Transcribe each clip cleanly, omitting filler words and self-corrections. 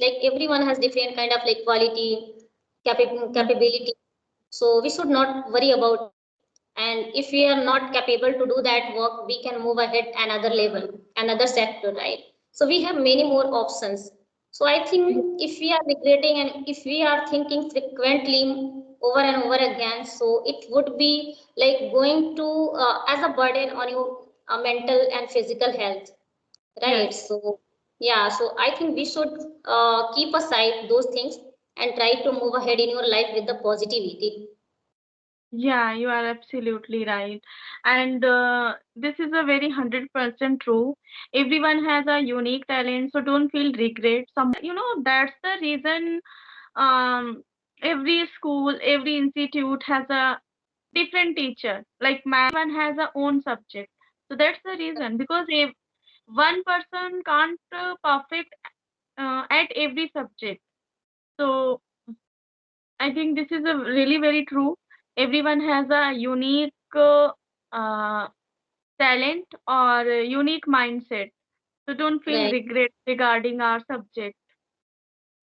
like everyone has different kind of like quality, capability. So we should not worry about it. And if we are not capable to do that work, we can move ahead another level, another sector, right? So we have many more options. So I think if we are regretting and if we are thinking frequently over and over again, so it would be like going to as a burden on your mental and physical health, right? Yes. So yeah, so I think we should keep aside those things and try to move ahead in your life with the positivity. Yeah, you are absolutely right. And this is a very 100% true. Everyone has a unique talent, so don't feel regret. That's the reason every school, every institute has a different teacher. Like math, everyone has a own subject. So that's the reason because if one person can't perfect at every subject. So I think this is a really very true. Everyone has a unique uh, talent or a unique mindset. So don't feel Right, regret regarding our subject.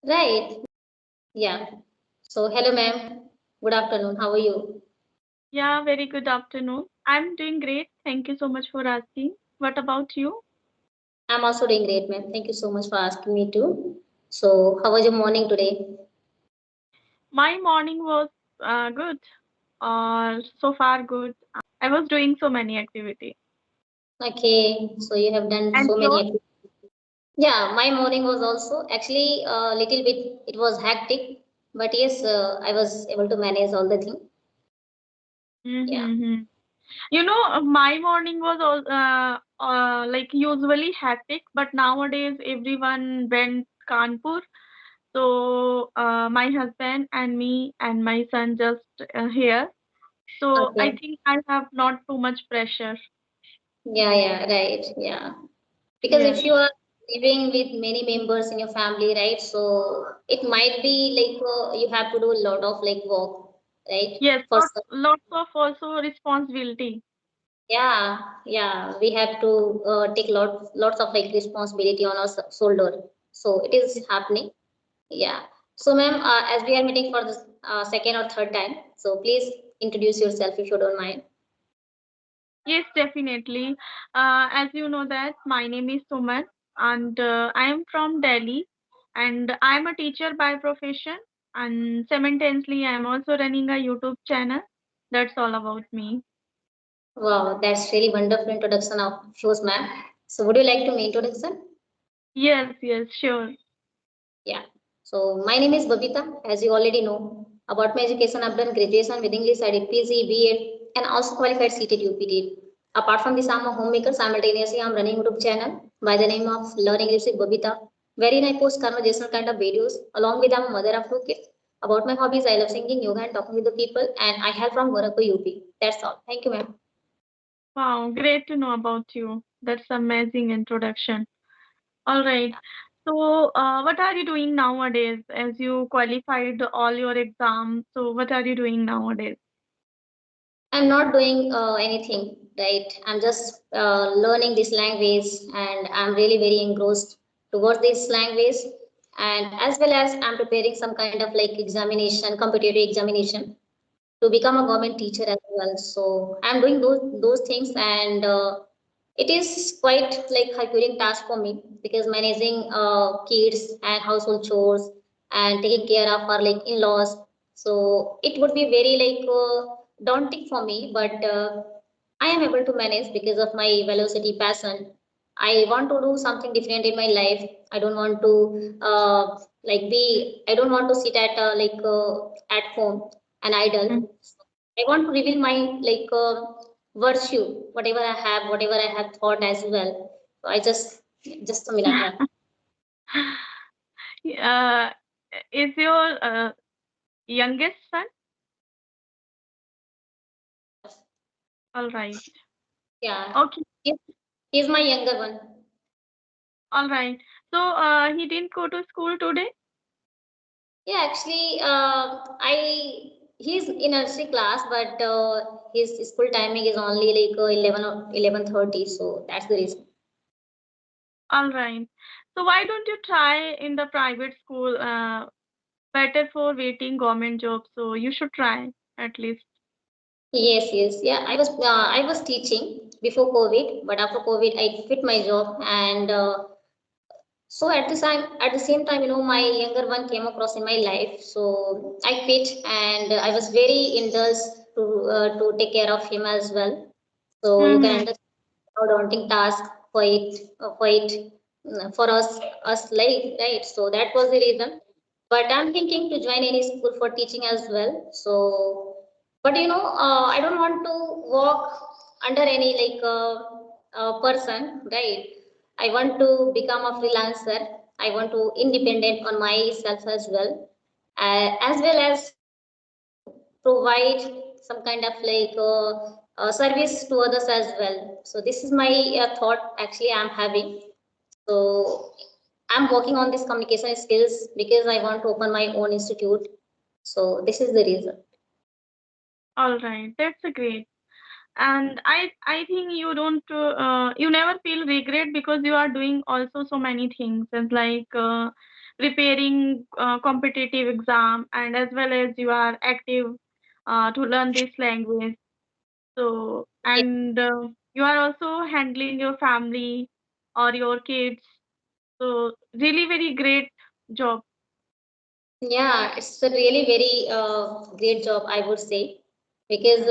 right. Yeah. So hello, ma'am. Good afternoon. How are you? Yeah, very good afternoon. I'm doing great. Thank you so much for asking. What about you? I'm also doing great, ma'am. Thank you so much for asking me too. So how was your morning today? My morning was good. So far good. I was doing so many activities. Okay. So you have done And so many yours? activities. Yeah, my morning was also actually a little bit. It was hectic, but yes, I was able to manage all the thing. Yeah. Mm-hmm. My morning was all like usually hectic, but nowadays everyone went Kanpur. So my husband and me and my son just here. So I Okay. think I have not too much pressure. Yeah. Yeah. Right. Yeah. Because Yes. if you are living with many members in your family, right, so it might be like you have to do a lot of like work, right, Yes, for lots of also responsibility. yeah, yeah, we have to take lots of like responsibility on our shoulder, so it is happening. Yeah. So ma'am, as we are meeting for the second or third time, so please introduce yourself if you don't mind. Yes, definitely. As you know that my name is Suman and I am from Delhi and I am a teacher by profession and simultaneously I am also running a YouTube channel. That's all about me. Wow, that's really wonderful introduction of yours, ma'am. So would you like to make introduction? Yes, yes, sure. Yeah. So my name is Babita. As you already know about my education, I've done graduation with English. I did PG, BEd, and also qualified CTED, UPTED. Apart from this, I'm a homemaker. Simultaneously, I'm running YouTube channel by the name of Learn English with Babita, wherein I post conversational kind of videos. Along with, I'm a mother of two kids. About my hobbies, I love singing, yoga, and talking with the people. And I hail from Gorakhpur, UP. That's all. Thank you, ma'am. Wow, great to know about you. That's amazing introduction. All right. So, what are you doing nowadays as you qualified all your exams? So, what are you doing nowadays? I'm not doing anything, right? I'm just learning this language and I'm really very engrossed towards this language. And as well as I'm preparing some kind of like examination, competitive examination to become a government teacher as well. So I'm doing those things and it is quite like Herculean task for me because managing kids and household chores and taking care of our like in-laws. So it would be very like daunting for me, but I am able to manage because of my velocity passion. I want to do something different in my life. I don't want to like be. I don't want to sit at at home and Mm. idle. I want to reveal my like virtue, whatever I have, whatever I have thought as well. So I just a minute, ma'am. Uh, is your youngest son? All right. Yeah, Okay. he's, he's my younger one. All right. So, he didn't go to school today? Yeah, actually, I he's in nursery class, but his school timing is only like 11 or 11:30, so that's the reason. All right. So why don't you try in the private school? Better for waiting government job. So you should try at least. Yes, yes, yeah. I was teaching before COVID, but after COVID, I quit my job, and so at the same time, my younger one came across in my life. So I quit, and I was very indulged to take care of him as well. So you can Mm-hmm. understand how daunting task quite for us like, right. So that was the reason. But I'm thinking to join any school for teaching as well. So, but I don't want to work under any like person, right? I want to become a freelancer. I want to independent on myself as well as provide some kind of like service to others as well. So this is my thought actually I'm having. So I'm working on this communication skills because I want to open my own institute. So this is the reason. All right, that's a great. And I think you don't you never feel regret because you are doing also so many things as like preparing competitive exam and as well as you are active to learn this language. So and you are also handling your family or your kids. So really very great job. Yeah, it's a really very great job, I would say, because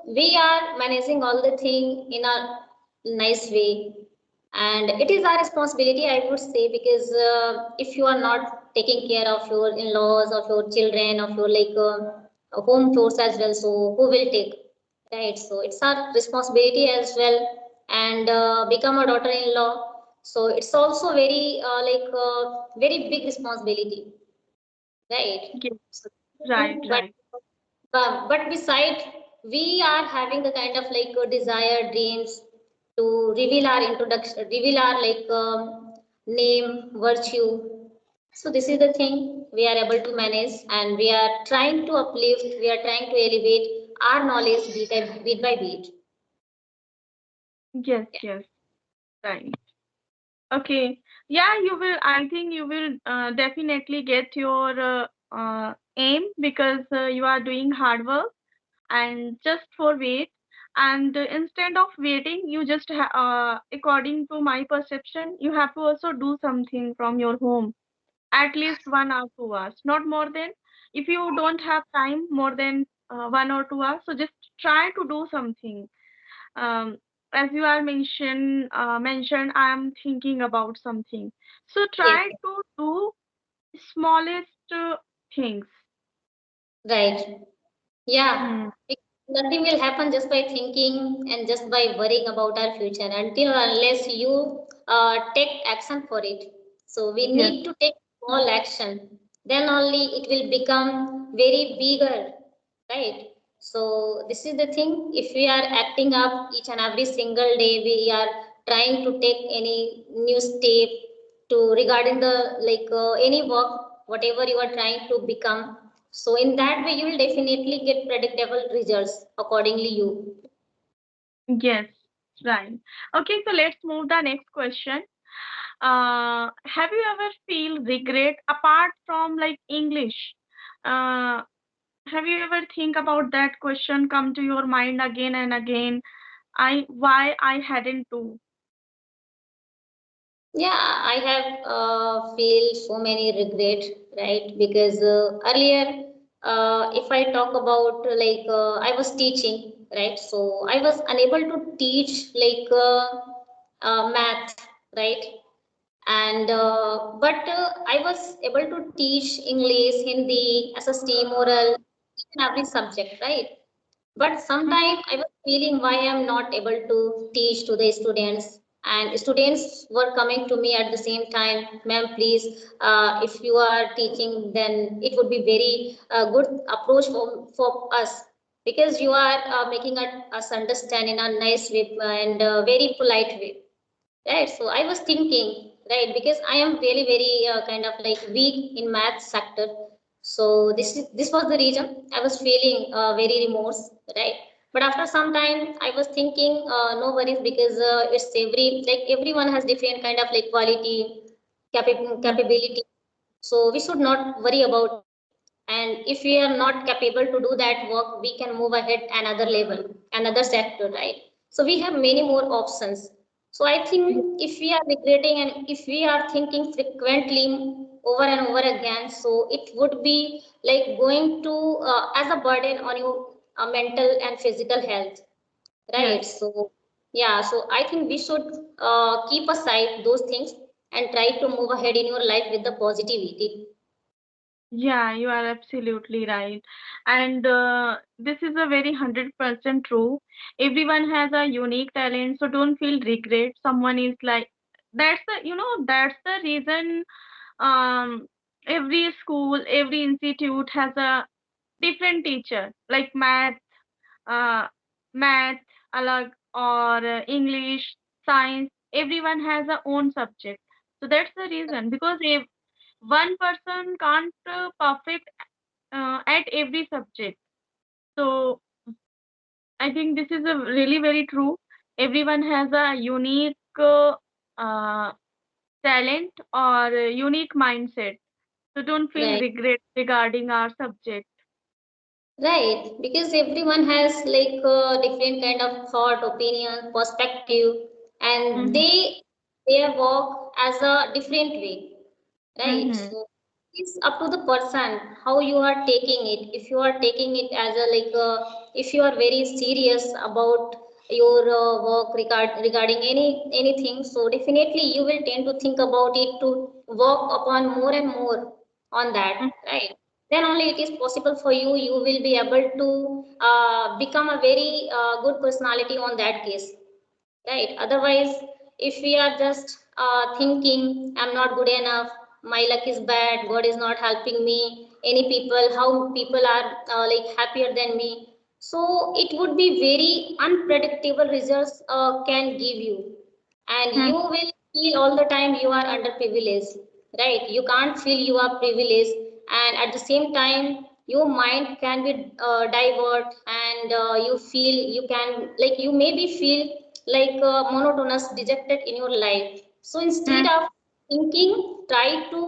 we are managing all the thing in a nice way, and it is our responsibility, I would say, because if you are not taking care of your in-laws, of your children, of your like home chores as well, so who will take, right? So it's our responsibility as well, and become a daughter-in-law. So it's also very very big responsibility, right? Yes, So, right, but right. but beside, we are having the kind of like desire, dreams to reveal our introduction, reveal our like name, virtue. So this is the thing we are able to manage, and we are trying to uplift. We are trying to elevate our knowledge bit by bit. Yes, yes, right. Okay. Yeah, you will. I think you will definitely get your aim because you are doing hard work and just for wait. And instead of waiting, you just, according to my perception, you have to also do something from your home, at least 1 hour, 2 hours, not more than. If you don't have time more than 1 or 2 hours, so just try to do something. um, as you are mentioned, I am thinking about something. So Yes, try to do smallest things. right. Yeah, Hmm. nothing will happen just by thinking and just by worrying about our future until unless you take action for it. So we Yes, need to take small action. Then only it will become very bigger, right? So this is the thing. If we are acting up each and every single day, we are trying to take any new step to regarding the like any work, whatever you are trying to become. So in that way, you will definitely get predictable results accordingly. You. yes, right. Okay, so let's move the next question. Have you ever feel regret apart from like English? Uh, have you ever think about that question come to your mind again and again? I why I hadn't do? Yeah, I have feel so many regret, right? Because earlier, if I talk about I was teaching, right? So I was unable to teach math, right? And but I was able to teach English, Hindi, SST, moral, each and every subject, right? But sometimes I was feeling why I'm not able to teach to the students, and students were coming to me at the same time, ma'am, please, if you are teaching, then it would be very good approach for us, because you are making us understand in a nice way and very polite way. Right. So I was thinking, right, because I am really very kind of like weak in math sector. So this was the reason I was feeling very remorse, right? But after some time I was thinking, no worries, because it's everyone has different kind of like quality, Yes. capability, so we should not worry about it. And if we are not capable to do that work, we can move ahead another level, another sector, right? So we have many more options. So I Ye- think if we are regretting and if we are thinking frequently over and over again, so it would be like going to as a burden on your mental and physical health, Yes. right? So yeah, so I think we should keep aside those things and try to move ahead in your life with the positivity. Yeah, you are absolutely right. And this is a very 100% true. Everyone has a unique talent, so don't feel regret. Someone is like, that's the reason every school, every institute has a different teacher, like uh, math, alag, or English, science. Everyone has a own subject. So that's the reason because if one person can't perfect at every subject. So I think this is a really very true. Everyone has a unique uh, talent or a unique mindset. So don't feel Right. regret regarding our subject. Right, because everyone has like a different kind of thought, opinion, perspective, and Mm-hmm. they work as a different way, right? Mm-hmm. So it's up to the person how you are taking it. If you are taking it as a if you are very serious about your work regarding anything, so definitely you will tend to think about it to work upon more and more on that, right? Then only it is possible for you, you will be able to become a very good personality on that case, right? Otherwise, if we are just thinking I'm not good enough, my luck is bad, God is not helping me, any people, how people are like happier than me, so it would be very unpredictable results can give you, and you will feel all the time you are underprivileged, right? You can't feel you are privileged, and at the same time your mind can be divert, and you feel you can like you maybe feel like monotonous dejected in your life. So instead Mm-hmm. of thinking, try to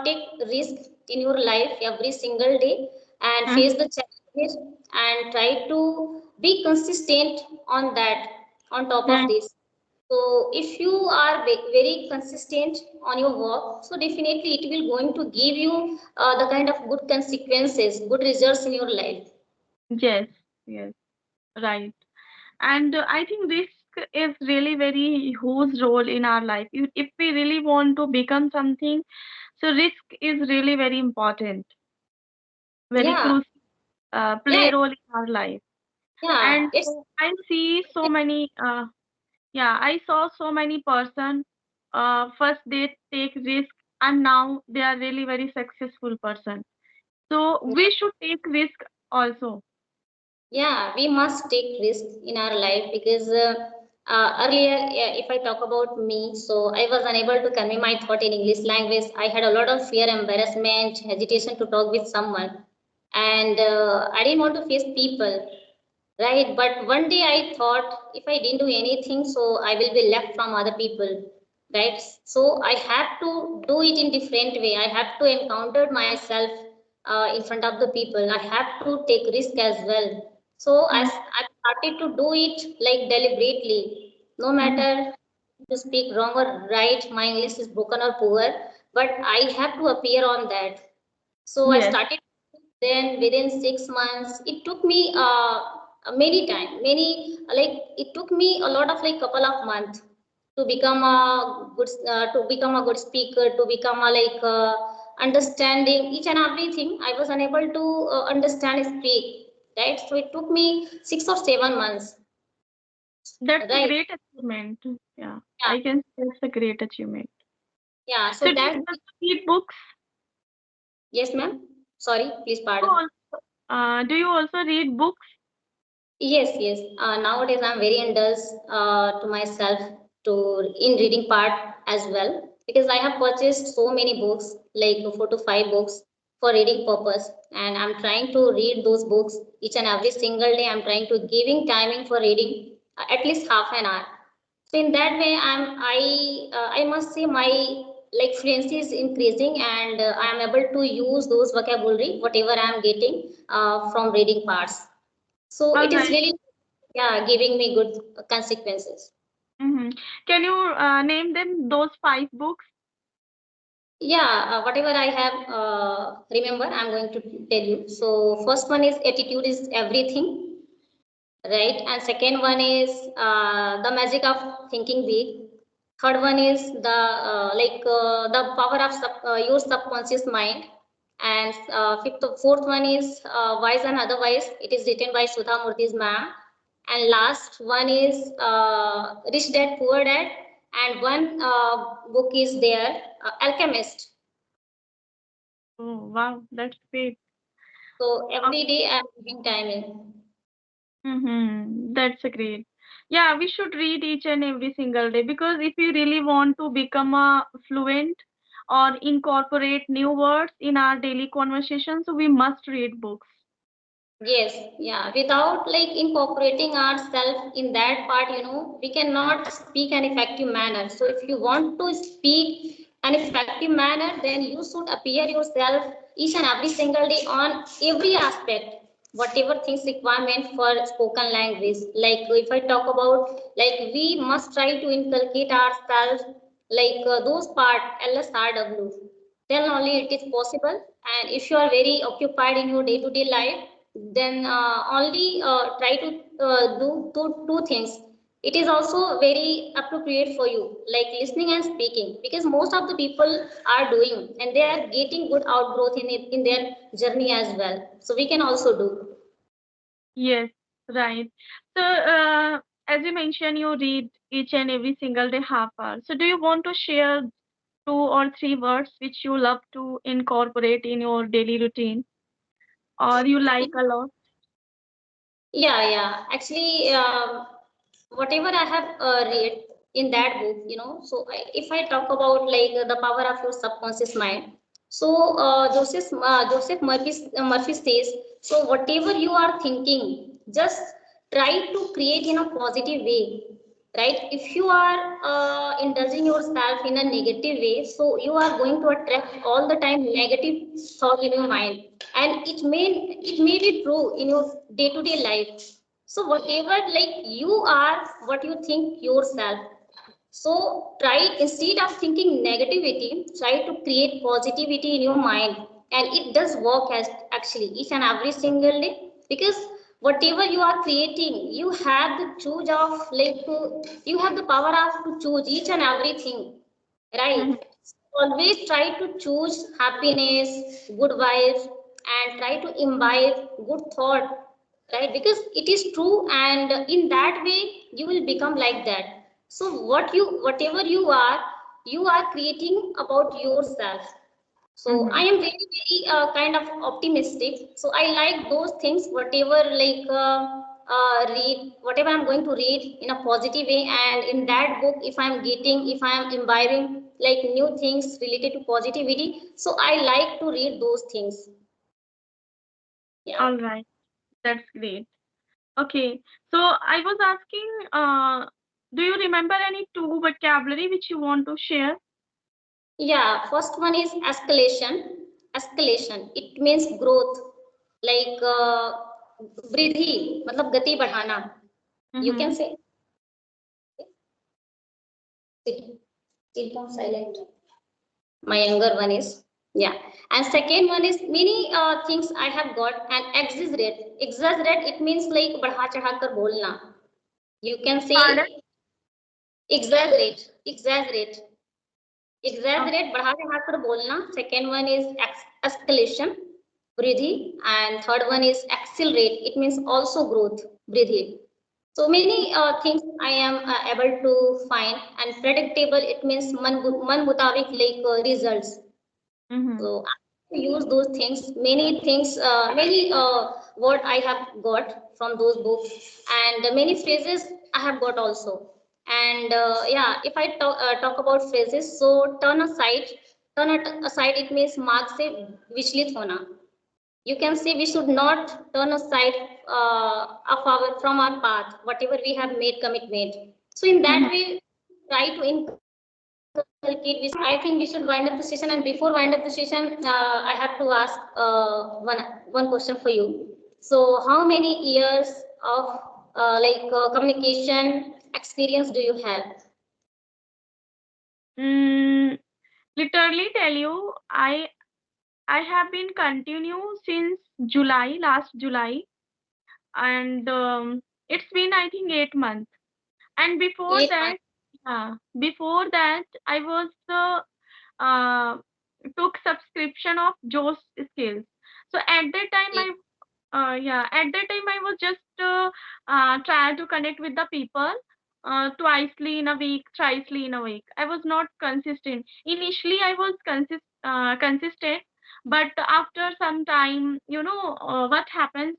take risk in your life every single day and face the challenges, and try to be consistent on that, on top of Mm-hmm. this. So if you are very consistent on your work, so definitely it will going to give you the kind of good consequences, good results in your life. Yes, yes, right. And I think risk is really very huge role in our life. If we really want to become something, so risk is really very important, very Yeah, crucial, play yeah, role in our life. yeah. And I see so many, yeah, I saw so many person, first they take risk and now they are really very successful person. So we should take risk also. Yeah, we must take risks in our life because earlier, if I talk about me, so I was unable to convey my thought in English language. I had a lot of fear, embarrassment, hesitation to talk with someone, and I didn't want to face people. Right, but one day I thought if I didn't do anything, so I will be left from other people. Right, so I have to do it in different way. I have to encounter myself in front of the people. I have to take risk as well. So Mm-hmm. I started to do it like deliberately, no Mm-hmm. matter to speak wrong or right, my English is broken or poor, but I have to appear on that. So I Yes, started. Then within 6 months, it took me many time, many like it took me a lot of like couple of months to become a good speaker, to become a understanding each and everything. I was unable to understand speak, right? So it took me 6 or 7 months, that's a right? great achievement. Yeah, Yeah, I can say that's a great achievement. yeah. So So do you that's also read books? yes, ma'am. Sorry, please Do you pardon. also, do you also read books? Yes, yes. Nowadays, I'm very indulged to myself to in reading part as well because I have purchased so many books, like 4 to 5 books. for reading purpose, and I'm trying to read those books each and every single day. I'm trying to giving timing for reading at least half an hour. So in that way, I must say my like fluency is increasing, and I am able to use those vocabulary whatever I am getting from reading parts. So All it is right. really, yeah, giving me good consequences. Mm-hmm. Can you name them those five books? Yeah, whatever I have remember, I'm going to tell you. So first one is attitude is everything, right? And second one is the magic of thinking big. Third one is the power of your subconscious mind. And fourth one is wise and otherwise. It is written by Sudha Murthy's ma'am. And last one is rich dad poor dad. And one book is there, alchemist. Oh, wow, that's great. So every day I'm giving time in. Mm-hmm. That's great. Yeah, we should read each and every single day because if we really want to become a fluent or incorporate new words in our daily conversation, so we must read books. Yes, yeah. Without like incorporating ourselves in that part, we cannot speak an effective manner. So if you want to speak an effective manner, then you should appear yourself each and every single day on every aspect, whatever things requirement for spoken language. Like if I talk about, like we must try to inculcate ourselves like those part LSRW, then only it is possible. And if you are very occupied in your day-to-day life, then only try to do two things. It is also very appropriate for you, like listening and speaking, because most of the people are doing and they are getting good outgrowth in it in their journey as well. So we can also do. Yes, right. So, as you mentioned, you read each and every single day half hour. So, do you want to share two or three words which you love to incorporate in your daily routine or you like a lot? Yeah, yeah. Actually, whatever I have read in that book, if I talk about like the power of your subconscious mind, so Joseph Murphy says, so whatever you are thinking, just try to create in a positive way, right? If you are indulging yourself in a negative way, so you are going to attract all the time negative thought in your mind, and it may be true in your day-to-day life. So whatever like you are, what you think yourself. So try, instead of thinking negativity, try to create positivity in your mind. And it does work as actually each and every single day, because whatever you are creating, you have the choose of you have the power of to choose each and everything, Mhm. right? Always try to choose happiness, good vibes, and try to imbibe good thought, right? Because it is true, and in that way you will become like that. So whatever you are creating about yourself. So I Mhm. am very very kind of optimistic, so I like those things, whatever read whatever I'm going to read in a positive way. And in that book, if I'm imbibing like new things related to positivity, so I like to read those things. Yeah. All right, that's great. Okay, so I was asking, do you remember any two vocabulary which you want to share? Yeah, first one is escalation. Escalation, it means growth, like वृद्धि, मतलब गति बढ़ाना, you can Mm-hmm. say. Still silent. My younger one is, yeah. And second one is many things I have got. And exaggerate, it means like बढ़ा चढ़ा कर बोलना, you can say. Pardon? Exaggerate, Oh, exaggerate, बढ़ा चढ़ा कर बोलना. Second one is escalation, वृद्धि. And third one is accelerate, it means also growth, वृद्धि. So many things I am able to find. And predictable, it means man mutabik, like results. mm-hmm. So I use those things, many things, many word I have got from those books, and many phrases I have got also. And yeah, if I talk about phrases, so turn it aside, it means मार्ग से विचलित होना. You can say we should not turn aside of our from our path, whatever we have made commitment. So in that Mhm. way, try to inculcate. I think we should wind up the session. And before wind up the session, I have to ask one question for you. So how many years of communication experience do you have? Mm, literally tell you, I have been continue since July, last July, and it's been I think 8 months. And before 8 months. that, yeah, before that I was uh, took subscription of Joe's skills. So at that time Okay. at that time I was just try to connect with the people twicely in a week, thricely in a week. I was not consistent. Initially, I was consistent, but after some time, what happens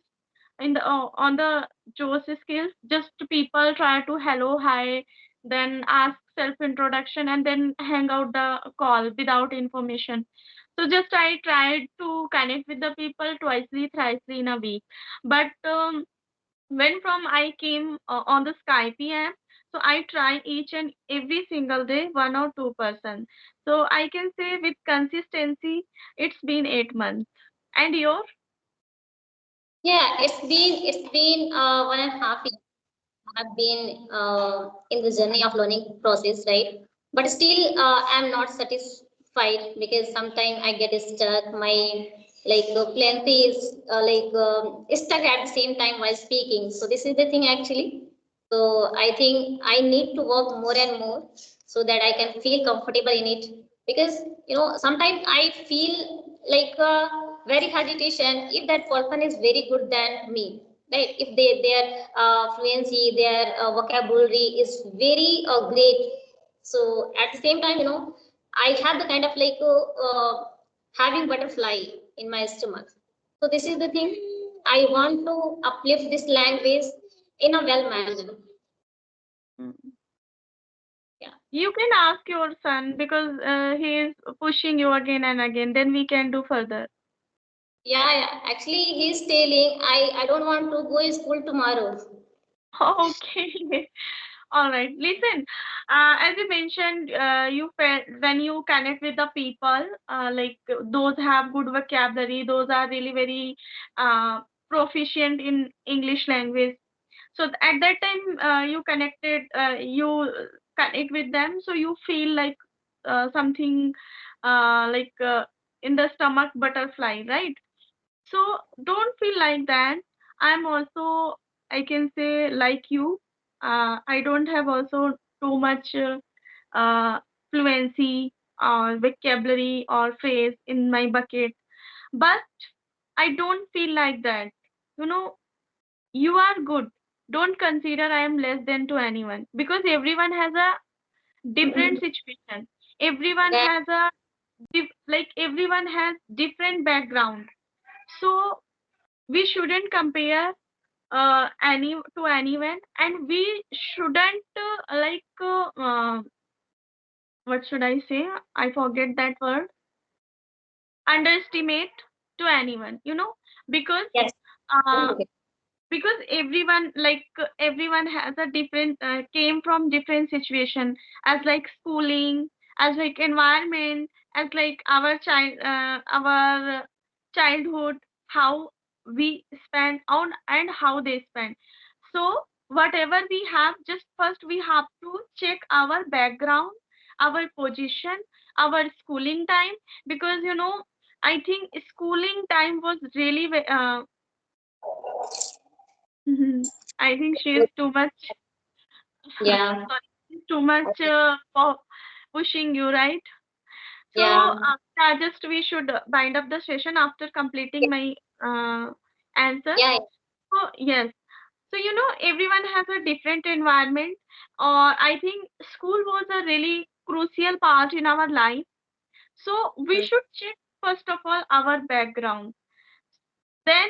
in the on the Joe's skills, just people try to hello, hi, then ask self introduction, and then hang out the call without information. So just I tried to connect with the people twicely, thricely in a week. But when from I came on the Skype app, so I try each and every single day, 1 or 2%. So I can say with consistency, it's been 8 months. And your? Yeah, it's been 1.5 years. Have been in the journey of learning process, right? But still, I'm not satisfied because sometimes I get stuck. My plenty is stuck at the same time while speaking. So this is the thing actually. So I think I need to work more and more so that I can feel comfortable in it. Because sometimes I feel very hesitation if that person is very good than me, right? If their fluency, their vocabulary is very great. So at the same time, I have the kind of having butterfly in my stomach. So this is the thing. I want to uplift this language in a well manner. Mm. Yeah. You can ask your son because he is pushing you again and again. Then we can do further. Yeah, yeah. Actually, he's telling I don't want to go to school tomorrow. Okay. All right. Listen, as you mentioned, you felt when you connect with the people, those have good vocabulary, those are really very uh, proficient in English language. So at that time, you connect with them, so you feel like something like in the stomach butterfly, right? So don't feel like that. I'm also, I can say, like you. I don't have also too much uh, fluency or vocabulary or phrase in my bucket, but I don't feel like that. You know, you are good. Don't consider I am less than to anyone because everyone has a different situation. Everyone That has a everyone has different background. So we shouldn't compare any to anyone, and we shouldn't what should I say? I forget that word. Underestimate to anyone, because yes. uh, because everyone has a different came from different situation, as like schooling, as like environment, as like our childhood, how we spend on and how they spend. So whatever we have, just first we have to check our background, our position, our schooling time, because I think schooling time was really I think she is too much, Yeah. sorry, she's too much pushing you, right? So, Yeah. yeah, just we should bind up the session after completing my answer. Yeah. So, yes. So, everyone has a different environment, or I think school was a really crucial part in our life. So, we Mm. should check first of all our background. Then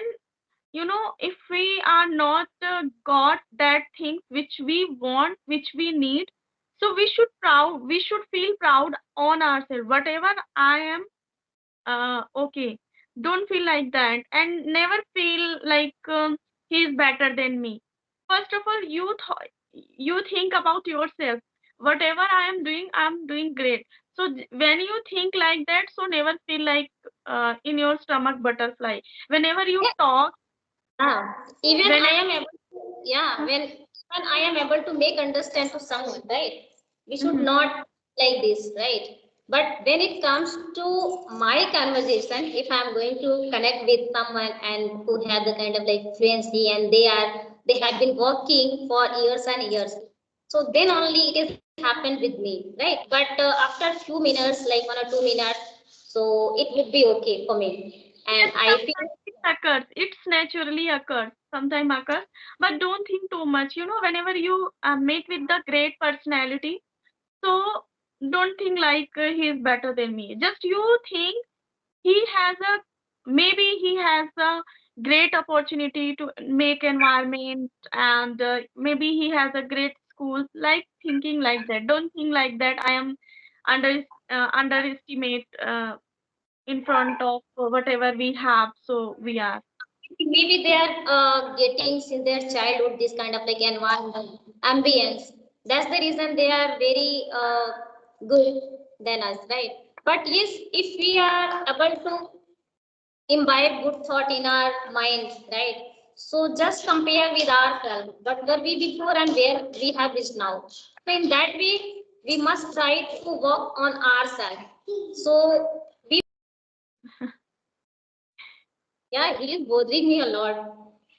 if we are not got that things which we want, which we need, So we should feel proud on ourselves. Whatever I am, okay. Don't feel like that, and never feel like he's better than me. First of all, you think about yourself. Whatever I am doing, I'm doing great. So when you think like that, so never feel like in your stomach butterfly. Whenever you talk, Yeah, even I whenever am able to, yeah, when I am able to make understand to someone, right? We should Mhm. not like this, right? But when it comes to my conversation, if I'm going to connect with someone and who have the kind of like fluency and they have been working for years and years, so then only it has happened with me, right? But after few minutes, like 1 or 2 minutes, so it would be okay for me, and yes, I feel. sometimes it occurs. It's naturally occurs. Sometimes occurs, but don't think too much. You know, whenever you meet with the great personality, so don't think like he is better than me. Just you think he has a maybe he has a great opportunity to make environment, and maybe he has a great school. Like thinking like that. Don't think like that. I am underestimate in front of whatever we have. So we are. Maybe they are getting since their childhood this kind of like environment, ambience. That's the reason they are very good than us, right? But yes, if we are able to imbibe good thought in our minds, right? So just compare with ourselves, what were we before and where we have reached now. So in that way, we must try to work on ourselves. So we, yeah, he is bothering me a lot.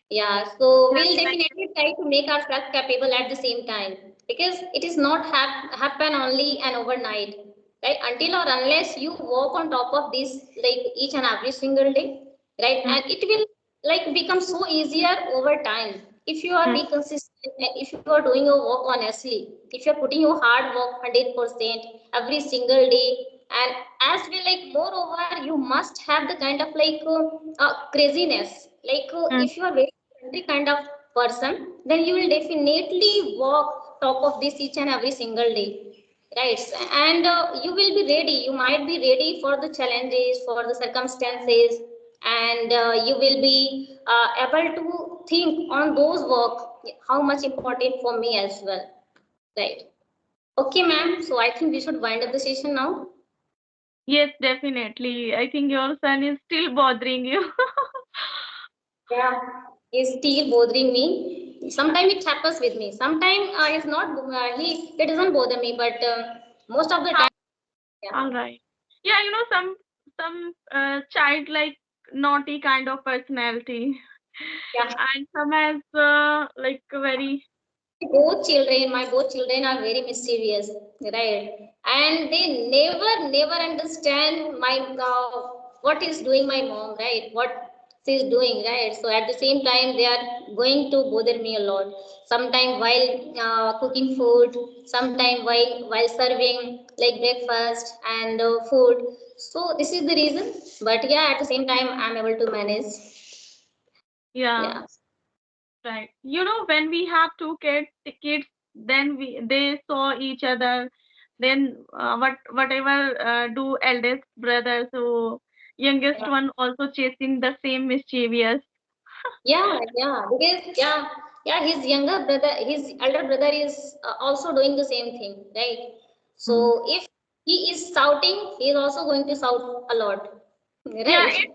Yeah, so Yeah, we'll like definitely try to make ourselves capable at the same time because it is not happen only and overnight, right? Until or unless you work on top of this like each and every single day, right? mm, And it will like become so easier over time if you are mm, be consistent, if you are doing your work honestly, if you are putting your hard work 100% every single day, and as well like moreover you must have the kind of like craziness like mm. if you are very friendly kind of person, then you will definitely walk top of this each and every single day, right? And you will be ready, you might be ready for the challenges, for the circumstances, and you will be able to think on those work how much important for me as well, right? Okay, ma'am, so I think we should wind up the session now. Yes, definitely. I think your son is still bothering you. Yeah, is still bothering me. Sometimes it happens with me. Sometimes it's not. He doesn't bother me, but most of the time, yeah, All right. Yeah, you know, some child like naughty kind of personality, yeah. and some has like very My both children are very mischievous, right? And they never understand my what is doing my mom, right? What she is doing, right? So at the same time, they are going to bother me a lot. Sometime while cooking food, sometime while serving like breakfast and food. So this is the reason. But yeah, at the same time, I'm able to manage. yeah, Yeah. right. You know, when we have two kids, then they saw each other. Then whatever do eldest brother, so youngest one also chasing the same mischievous. Yeah, because his elder brother is also doing the same thing, right? Mm. So if he is shouting, he is also going to shout a lot, Yeah, right?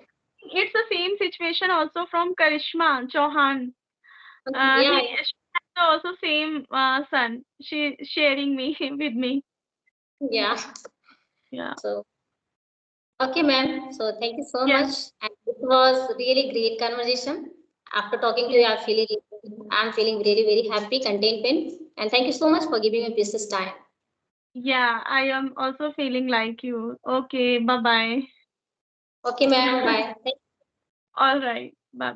it's the same situation also from Karishma Chauhan. Yeah, She has also same son. She sharing me with me. yeah. Yeah. So okay, ma'am. So thank you so Yes. much, and it was really great conversation. After talking to you, Yes. I'm feeling really very happy, contentment, and thank you so much for giving me precious time. Yeah, I am also feeling like you. Okay, bye bye. Okay, ma'am. Bye. All right. Bye bye.